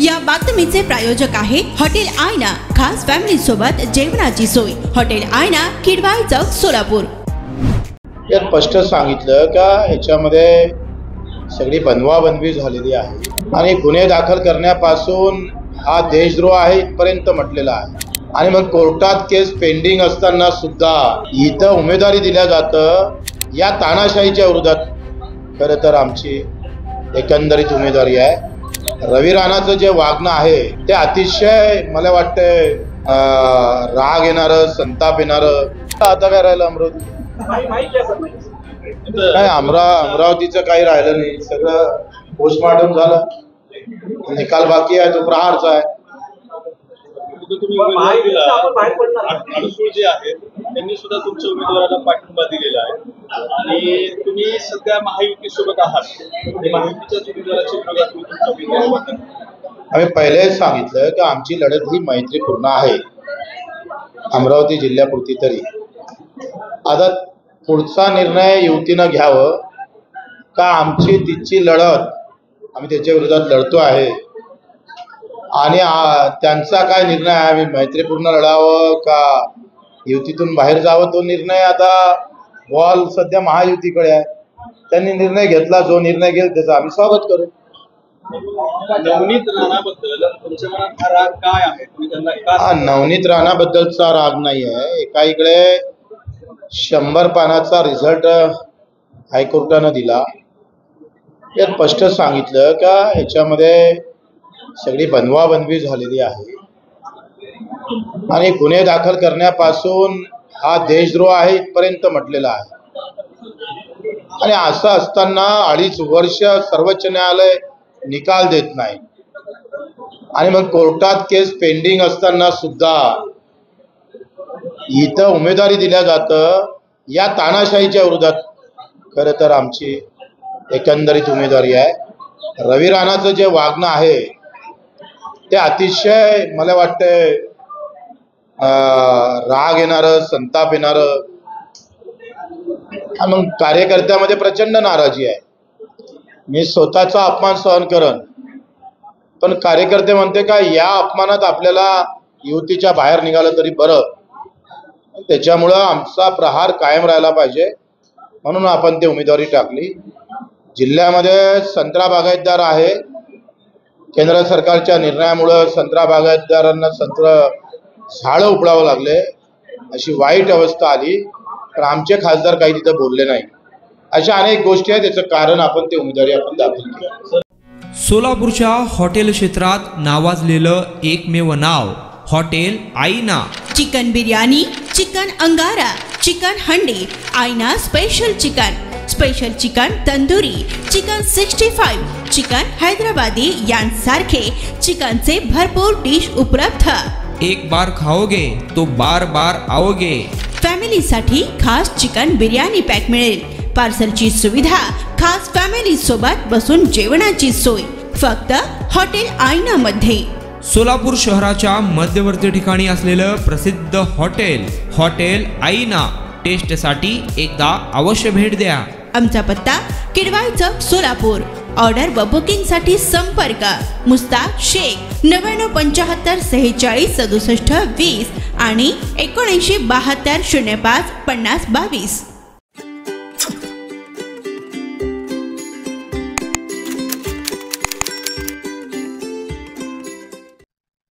या बातमीचे प्रायोजक आहे हॉटेल आयना, खास फॅमिली सोबत जेवणाची सोय। हॉटेल आयना, किडवाई चौक, सोलापूर। यात स्पष्ट सांगितलं का याच्यामध्ये सगळी बनवाबनवी झालेली आहे आणि गुन्हे दाखल करण्यापासून हा देशद्रोह आहे इथपर्यंत म्हटलेला आहे। आणि मग कोर्टात केस पेंडिंग असताना सुद्धा इथं उमेदवारी दिल्या जातं, या तानाशाहीच्या विरोधात खरं तर आमची एकंदरीत उमेदवारी आहे। रवी राणाचं जे वागणं आहे ते अतिशय मला वाटतं राग येणारं, संताप येणारं। आता काय राहिलं अमरावती? नाही, अमरावतीचं काही राहिलं नाही, सगळं पोस्टमॉर्टम झालं, निकाल बाकी आहे, तो प्रहारचा आहे। जे आहेत त्यांनी सुद्धा तुमच्या उमेदवाराला पाठिंबा दिलेला आहे आणि तुम्ही सध्या महायुतीसोबत आहात। महायुतीच्याच उमेदवाराची आम्ही पहिलेच सांगितलं की आमची लढत ही मैत्रीपूर्ण आहे, अमरावती जिल्ह्यापुरती तरी। आता पुढचा निर्णय युतीनं घ्यावं का आमची तिची लढत आम्ही त्याच्या विरोधात लढतो आहे आणि त्यांचा काय निर्णय आहे, आम्ही मैत्रीपूर्ण लढावं का युतीतून बाहेर जावं, तो निर्णय आता बॉल सध्या महायुतीकडे आहे। त्यांनी निर्णय घेतला, जो निर्णय घेईल त्याचं आम्ही स्वागत करू। नवनीत राणाबद्दल तुमच्या मनात हा राग काय आहे? नवनीत राणाबद्दलचा राग नाही आहे। एका इकडे 100 पानाचा रिझल्ट हायकोर्टानं दिला, यात स्पष्ट सांगितलं का याच्यामध्ये सगळी बनवाबनवी झालेली आहे आणि गुन्हे दाखल करण्यापासून हा देशद्रोह आहे इथपर्यंत म्हटलेला आहे। आणि असं असताना 2.5 वर्ष सर्वोच्च न्यायालय निकाल देत नाही आणि मग कोर्टात केस पेंडिंग असताना सुद्धा इथं उमेदवारी दिल्या जातं, या तानाशाहीच्या विरोधात खरं तर आमची एकंदरीत उमेदवारी आहे। रवी राणाचं जे वागणं आहे ते अतिशय मला वाटतं राग येणारं, संताप येणारं। मग कार्यकर्त्यामध्ये प्रचंड नाराजी आहे। मी स्वतःचा अपमान सहन करन, पण कार्यकर्ते म्हणते का या अपमानात आपल्याला युतीच्या बाहेर निघालं तरी बरं, त्याच्यामुळं आमचा प्रहार कायम राहायला पाहिजे म्हणून आपण ते उमेदवारी टाकली। जिल्ह्यामध्ये संत्रा बागायतदार आहे, केंद्र सरकारच्या निर्णयामुळं संत्रा बागायतदारांना झाडं उपडावं लागले, अशी वाईट अवस्था आली, पण आमचे खासदार काही तिथं बोलले नाही। अशा अनेक गोष्टी आहेत, त्याचं कारण आपण ते उमेदवारी आपण दाखल केली। सोलापूरच्या हॉटेल क्षेत्रात नावाजलेलं एकमेव नाव हॉटेल आईना। चिकन बिर्याणी, चिकन अंगारा, चिकन हंडी, आईना special chicken, special chicken tandoori, chicken 65, chicken Hyderabadi यांसारखे चिकनचे भरपूर डिश उपलब्ध। एक बार खाओगे तो बार बार आओगे। फॅमिलीसाठी खास चिकन बिर्याणी पॅक मिळेल, पार्सलची सुविधा, खास फॅमिली सोबत बसून जेवणाची सोय, फक्त हॉटेल आईना मध्ये। सोलापूर शहराच्या मध्यवर्ती ठिकाणी असलेलं प्रसिद्ध हॉटेल आईना टेस्टसाठी एकदा अवश्य भेट द्या। आमचा पत्ता किडवाई चौक, सोलापूर। ऑर्डर व बुकिंग साठी संपर्क मुस्ताक शेख 9975 46 67 20 आणि 7972 05 50 22।